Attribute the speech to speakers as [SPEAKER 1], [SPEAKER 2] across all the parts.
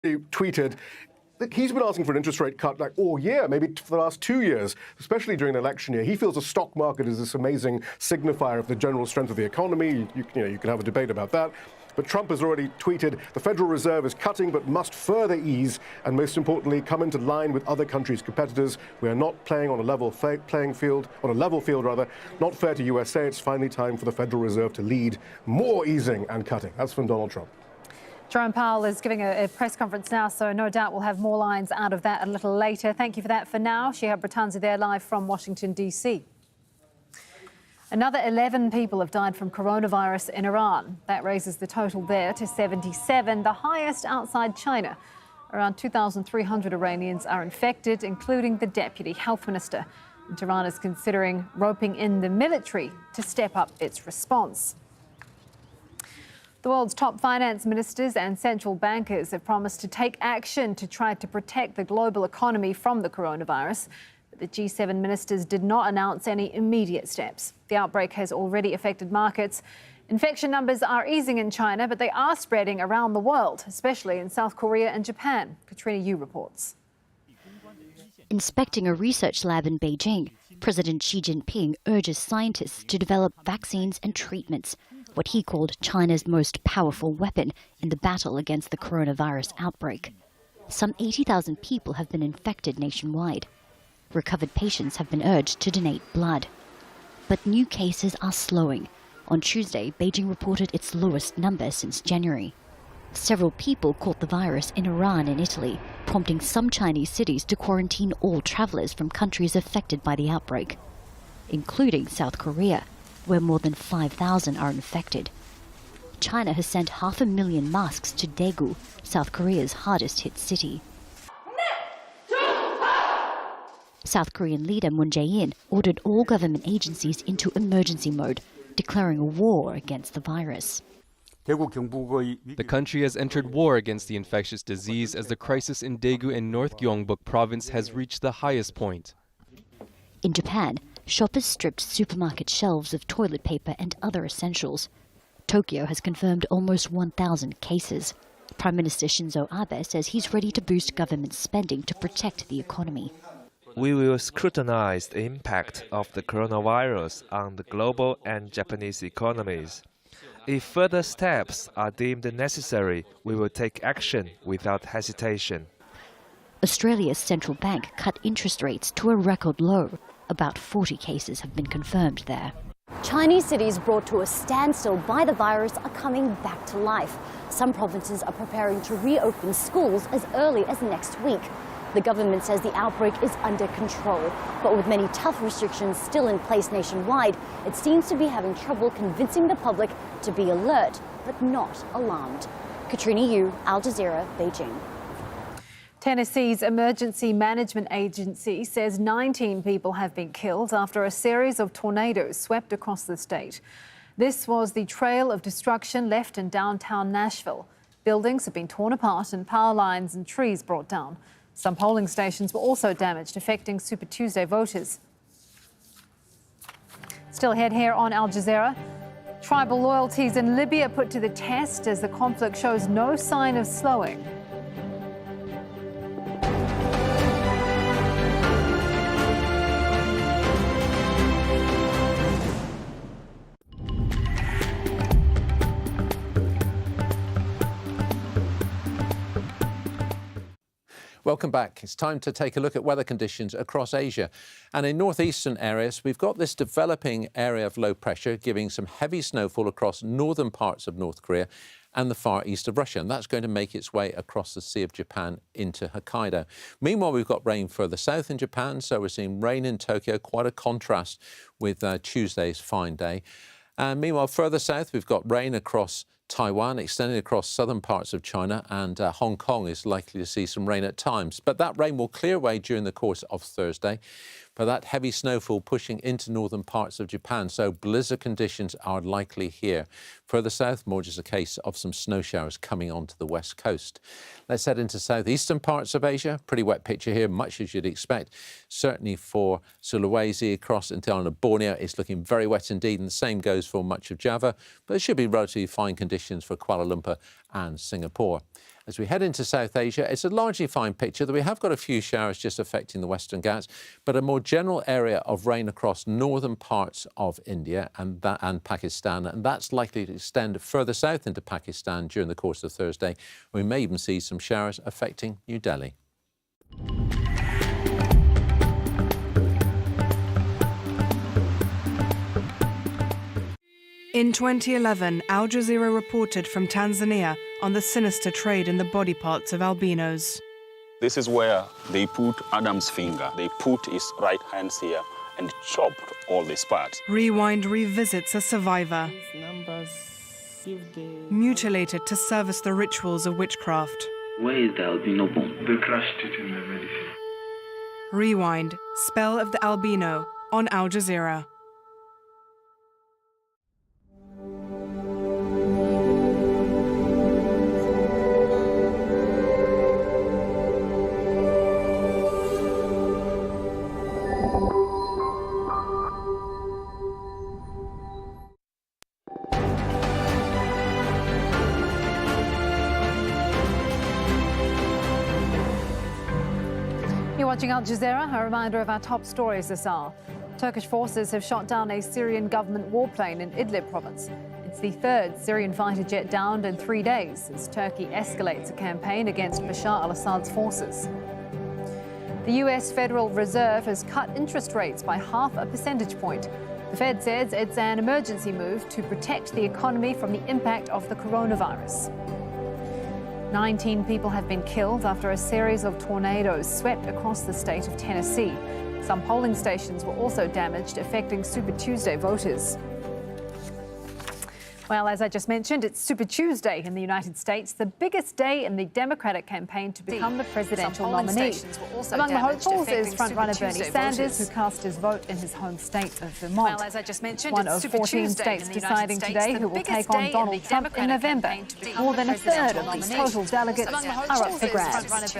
[SPEAKER 1] He tweeted that he's been asking for an interest rate cut like all year, maybe for the last 2 years, especially during the election year. He feels the stock market is this amazing signifier of the general strength of the economy. You can have a debate about that. But Trump has already tweeted the Federal Reserve is cutting but must further ease and, most importantly, come into line with other countries' competitors. We are not playing on a level field, not fair to USA. It's finally time for the Federal Reserve to lead more easing and cutting. That's from Donald Trump.
[SPEAKER 2] Jerome Powell is giving a press conference now, so no doubt we'll have more lines out of that a little later. Thank you for that for now. Shihab Ratanzi there live from Washington, D.C. Another 11 people have died from coronavirus in Iran. That raises the total there to 77, the highest outside China. Around 2,300 Iranians are infected, including the deputy health minister. And Tehran is considering roping in the military to step up its response. The world's top finance ministers and central bankers have promised to take action to try to protect the global economy from the coronavirus. But the G7 ministers did not announce any immediate steps. The outbreak has already affected markets. Infection numbers are easing in China, but they are spreading around the world, especially in South Korea and Japan. Katrina Yu reports.
[SPEAKER 3] Inspecting a research lab in Beijing, President Xi Jinping urges scientists to develop vaccines and treatments, what he called China's most powerful weapon in the battle against the coronavirus outbreak. Some 80,000 people have been infected nationwide. Recovered patients have been urged to donate blood. But new cases are slowing. On Tuesday, Beijing reported its lowest number since January. Several people caught the virus in Iran and Italy, prompting some Chinese cities to quarantine all travelers from countries affected by the outbreak, including South Korea, where more than 5,000 are infected. China has sent 500,000 masks to Daegu, South Korea's hardest-hit city. South Korean leader Moon Jae-in ordered all government agencies into emergency mode, declaring a war against the virus.
[SPEAKER 4] The country has entered war against the infectious disease as the crisis in Daegu and North Gyeongbuk province has reached the highest point.
[SPEAKER 3] In Japan, shoppers stripped supermarket shelves of toilet paper and other essentials. Tokyo has confirmed almost 1,000 cases. Prime Minister Shinzo Abe says he's ready to boost government spending to protect the economy.
[SPEAKER 5] We will scrutinize the impact of the coronavirus on the global and Japanese economies. If further steps are deemed necessary, we will take action without hesitation.
[SPEAKER 3] Australia's central bank cut interest rates to a record low. About 40 cases have been confirmed there.
[SPEAKER 6] Chinese cities brought to a standstill by the virus are coming back to life. Some provinces are preparing to reopen schools as early as next week. The government says the outbreak is under control, but with many tough restrictions still in place nationwide, it seems to be having trouble convincing the public to be alert, but not alarmed. Katrina Yu, Al Jazeera, Beijing.
[SPEAKER 2] Tennessee's Emergency Management Agency says 19 people have been killed after a series of tornadoes swept across the state. This was the trail of destruction left in downtown Nashville. Buildings have been torn apart and power lines and trees brought down. Some polling stations were also damaged, affecting Super Tuesday voters. Still ahead here on Al Jazeera. Tribal loyalties in Libya put to the test as the conflict shows no sign of slowing.
[SPEAKER 7] Welcome back. It's time to take a look at weather conditions across Asia. And in northeastern areas, we've got this developing area of low pressure giving some heavy snowfall across northern parts of North Korea and the far east of Russia. And that's going to make its way across the Sea of Japan into Hokkaido. Meanwhile, we've got rain further south in Japan. So we're seeing rain in Tokyo, quite a contrast with Tuesday's fine day. And meanwhile, further south, we've got rain across Taiwan, extending across southern parts of China, and Hong Kong is likely to see some rain at times. But that rain will clear away during the course of Thursday. But that heavy snowfall pushing into northern parts of Japan, so blizzard conditions are likely here. Further south, more just a case of some snow showers coming onto the west coast. Let's head into southeastern parts of Asia. Pretty wet picture here, much as you'd expect. Certainly for Sulawesi across into the island of Borneo, it's looking very wet indeed, and the same goes for much of Java. But it should be relatively fine conditions for Kuala Lumpur and Singapore. As we head into South Asia, it's a largely fine picture, though we have got a few showers just affecting the Western Ghats, but a more general area of rain across northern parts of India and Pakistan, and that's likely to extend further south into Pakistan during the course of Thursday. We may even see some showers affecting New Delhi.
[SPEAKER 8] In 2011, Al Jazeera reported from Tanzania on the sinister trade in the body parts of albinos.
[SPEAKER 9] This is where they put Adam's finger. They put his right hand here and chopped all these parts.
[SPEAKER 8] Rewind revisits a survivor, mutilated to service the rituals of witchcraft.
[SPEAKER 10] Where is the albino bone? They crushed it in the medicine.
[SPEAKER 8] Rewind, Spell of the Albino, on Al Jazeera.
[SPEAKER 2] You're watching Al Jazeera. A reminder of our top stories this hour. Turkish forces have shot down a Syrian government warplane in Idlib province. It's the third Syrian fighter jet downed in 3 days as Turkey escalates a campaign against Bashar al-Assad's forces. The US Federal Reserve has cut interest rates by 0.5 percentage point. The Fed says it's an emergency move to protect the economy from the impact of the coronavirus. 19 people have been killed after a series of tornadoes swept across the state of Tennessee. Some polling stations were also damaged, affecting Super Tuesday voters. Well, as I just mentioned, it's Super Tuesday in the United States, the biggest day in the Democratic campaign to become the presidential nominee. Among the hopefuls is frontrunner Bernie Sanders, who cast his vote in his home state of Vermont.
[SPEAKER 11] Well, as I just mentioned,
[SPEAKER 2] one of 14 states deciding today who will take on Donald Trump in November. More than a third of the total delegates are up for grabs.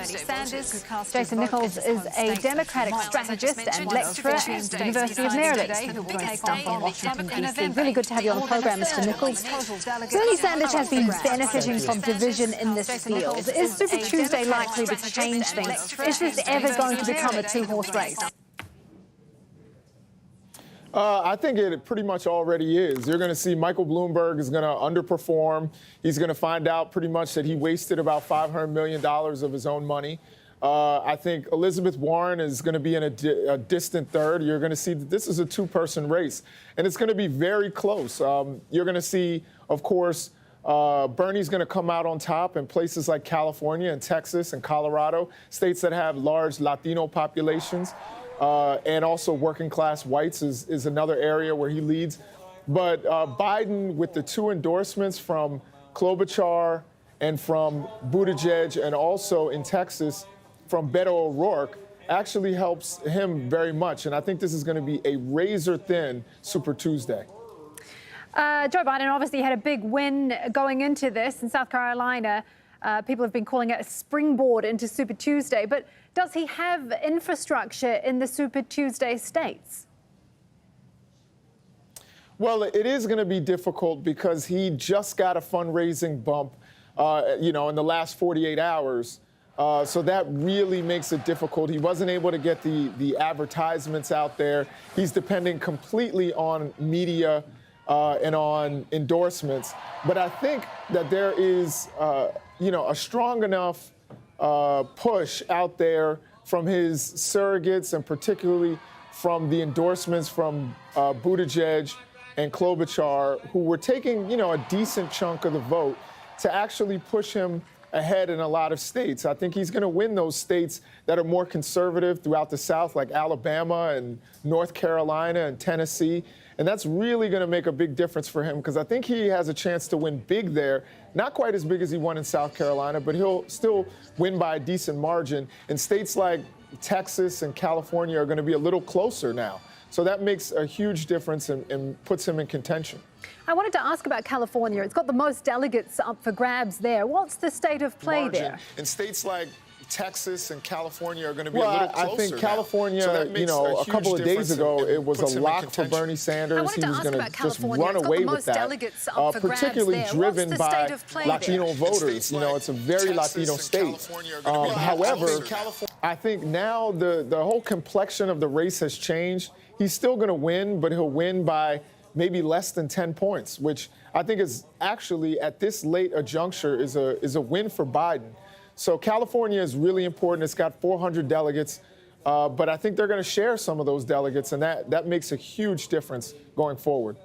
[SPEAKER 2] Jason Nichols is a Democratic strategist and lecturer at the University of Maryland. He joins us from Washington, D.C. Really good to have you on the program, Mr. Nichols. Bernie Sanders has been benefiting from division in this field. Is Super Tuesday likely to change things? Is this ever going to become a two-horse race?
[SPEAKER 12] I think it pretty much already is. You're going to see Michael Bloomberg is going to underperform. He's going to find out pretty much that he wasted about $500 million of his own money. I think Elizabeth Warren is going to be in a distant third. You're going to see that this is a two-person race, and it's going to be very close. You're going to see, of course, Bernie's going to come out on top in places like California and Texas and Colorado, states that have large Latino populations, and also working-class whites is another area where he leads. But Biden, with the two endorsements from Klobuchar and from Buttigieg, and also in Texas, from Beto O'Rourke, actually helps him very much. And I think this is going to be a razor-thin Super Tuesday.
[SPEAKER 2] Joe Biden obviously had a big win going into this in South Carolina. People have been calling it a springboard into Super Tuesday. But does he have infrastructure in the Super Tuesday states?
[SPEAKER 12] Well, it is going to be difficult because he just got a fundraising bump, in the last 48 hours. So that really makes it difficult. He wasn't able to get the advertisements out there. He's depending completely on media and on endorsements. But I think that there is, a strong enough push out there from his surrogates, and particularly from the endorsements from Buttigieg and Klobuchar, who were taking, a decent chunk of the vote, to actually push him ahead in a lot of states. I think he's going to win those states that are more conservative throughout the South, like Alabama and North Carolina and Tennessee. And that's really going to make a big difference for him, because I think he has a chance to win big there. Not quite as big as he won in South Carolina, but he'll still win by a decent margin. And states like Texas and California are going to be a little closer now. So that makes a huge difference and puts him in contention.
[SPEAKER 2] I wanted to ask about California. It's got the most delegates up for grabs there. What's the state of play there?
[SPEAKER 12] In states like Texas and California are going to be
[SPEAKER 11] Well,
[SPEAKER 12] a little closer
[SPEAKER 11] I think
[SPEAKER 12] now.
[SPEAKER 11] California,
[SPEAKER 12] So that makes
[SPEAKER 11] a couple of days ago, it was
[SPEAKER 12] puts
[SPEAKER 11] a
[SPEAKER 12] him in
[SPEAKER 11] lock for
[SPEAKER 12] contention.
[SPEAKER 11] Bernie Sanders.
[SPEAKER 2] I wanted
[SPEAKER 11] He
[SPEAKER 2] to
[SPEAKER 11] was
[SPEAKER 2] ask
[SPEAKER 11] going to
[SPEAKER 2] about
[SPEAKER 11] just
[SPEAKER 2] California.
[SPEAKER 11] run
[SPEAKER 2] It's got
[SPEAKER 11] away
[SPEAKER 2] the
[SPEAKER 11] with
[SPEAKER 2] most
[SPEAKER 11] that.
[SPEAKER 2] delegates up for grabs
[SPEAKER 11] Particularly
[SPEAKER 2] there.
[SPEAKER 11] driven
[SPEAKER 2] What's the
[SPEAKER 11] by
[SPEAKER 2] state of play
[SPEAKER 11] Latino
[SPEAKER 2] there?
[SPEAKER 11] voters. It's a very Latino state. However, I think now the whole complexion of the race has changed. He's still going to win, but he'll win by maybe less than 10 points, which I think is actually at this late a juncture is a win for Biden. So California is really important. It's got 400 delegates, but I think they're going to share some of those delegates, and that makes a huge difference going forward.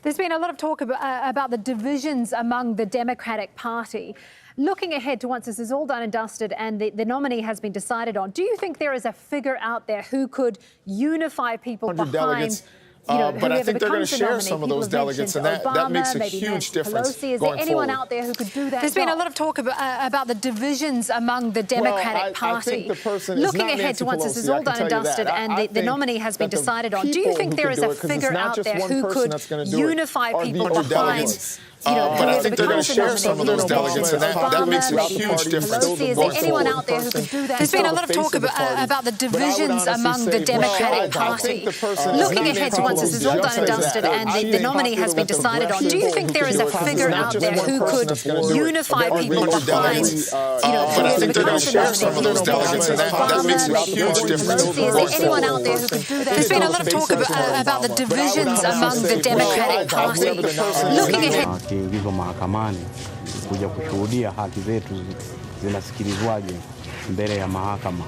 [SPEAKER 2] There's been a lot of talk about the divisions among the Democratic Party. Looking ahead to once this is all done and dusted and the nominee has been decided on, do you think there is a figure out there who could unify people behind
[SPEAKER 12] delegates, but I think they're going to share some of those delegates, and that makes a huge difference.
[SPEAKER 2] Is there anyone out there who could do that? There's been a lot of talk about the divisions among the Democratic Party.
[SPEAKER 12] I think the person
[SPEAKER 2] Looking
[SPEAKER 12] is not
[SPEAKER 2] ahead
[SPEAKER 12] Nancy
[SPEAKER 2] to once
[SPEAKER 12] Pelosi,
[SPEAKER 2] this is all done and dusted and the nominee has been decided on, do you think there is a figure out there who could unify people behind?
[SPEAKER 12] But I think they're going to share some of those delegates, and that makes a huge difference.
[SPEAKER 2] Is there anyone out there who could do that? There's been a lot of talk about the divisions among the Democratic Party. Looking ahead to once this is all done and dusted and the nominee has been decided on, do you think there is a figure out there who could unify people behind?
[SPEAKER 12] But I think they're going to share some of those delegates, and that makes a huge difference.
[SPEAKER 2] Is there anyone out there who could do that? There's been a lot of talk about the divisions among the Democratic Party. Looking ahead.
[SPEAKER 13] Kiingizwa mahakamani kuja kushuhudia haki zetu zinasikilizwaje mbele ya mahakama.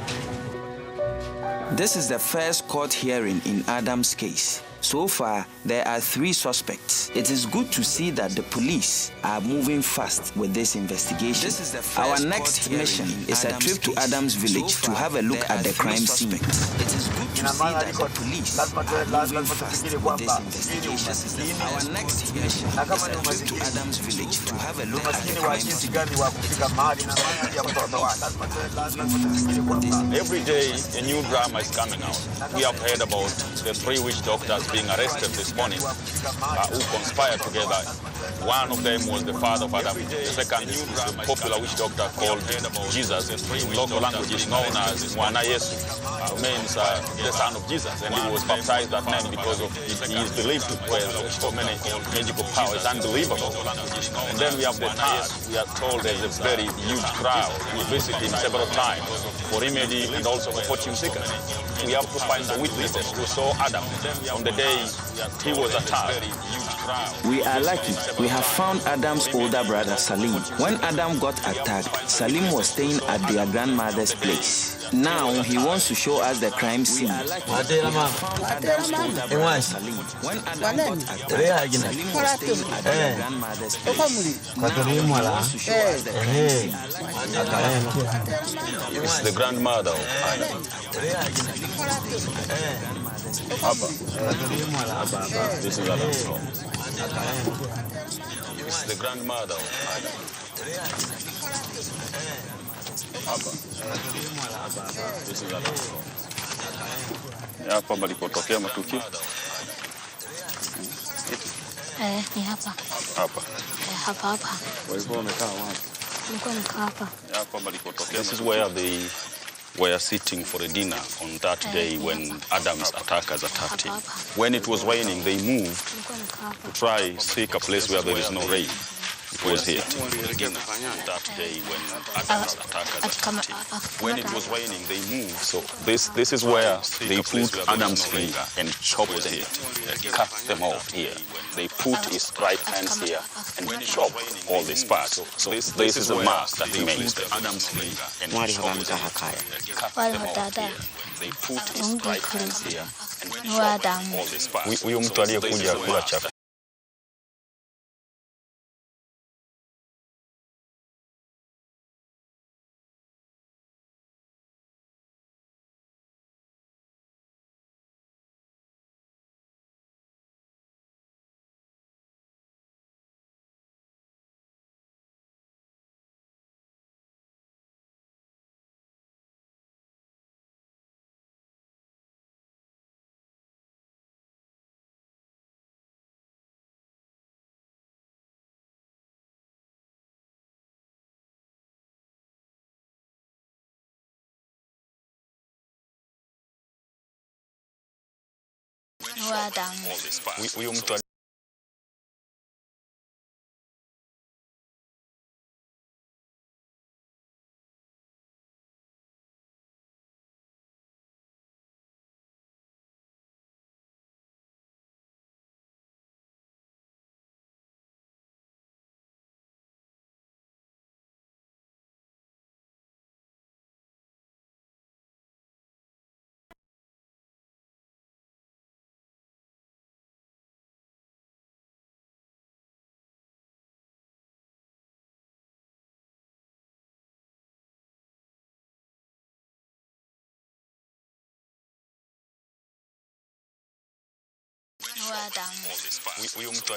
[SPEAKER 14] This is the first court hearing in Adam's case. So far, there are 3 suspects. It is good to see that the police are moving fast with this investigation. Our next mission is a trip to Adam's village to have a look at the crime scene. It is good to see that the police are moving fast with this investigation. Our next mission is a trip to Adam's village to have a look at the crime scene.
[SPEAKER 9] Every day, a new drama is coming out. We have heard about the 3 witch doctors being arrested this morning who conspired together. One of them was the father of Adam. The second is a popular witch doctor called Jesus. In local language is known as Mwana Yesu, means the son of Jesus. And he was baptized that name because of he is believed to possess so many magical powers. Unbelievable. And then we have the third. We are told there's a very huge crowd who visit him several times for remedy and also for fortune seekers. We have to find the witnesses who saw Adam on the day he was attacked.
[SPEAKER 14] We are lucky. We have found Adam's older brother Salim. When Adam got attacked, Salim was staying at their grandmother's place. Now he wants to show us the crime scene. When Adam got attacked, Salim was staying at their grandmother's place. Now he wants to show us the crime scene.
[SPEAKER 9] It's the grandmother of Adam. This is Adam's home. It's the grandmother of Adam. This is Adam's home. Hapa palipotokea matukio.
[SPEAKER 15] Ni hapa.
[SPEAKER 9] Hapa.
[SPEAKER 15] Hapa.
[SPEAKER 9] Walikuwa wamekaa wapi?
[SPEAKER 15] Nilikuwa nimekaa hapa.
[SPEAKER 9] Hapa palipotokea. This is where they were sitting for a dinner on that day when Adam's attackers attacked him. When it was raining, they moved to try seek a place where there is no rain. It was here. That day when Adam's attackers attacked him. When it was raining, they moved. So this is where they put Adam's finger and chopped it, cut them off here. They put his right hands here and chop all these parts. So this is a mark that he made. Adam's finger and chopped them, cut them off here. They put his right hands here and chop all these parts. Huyu mtu aliyekuja kula chakula Huyo mtu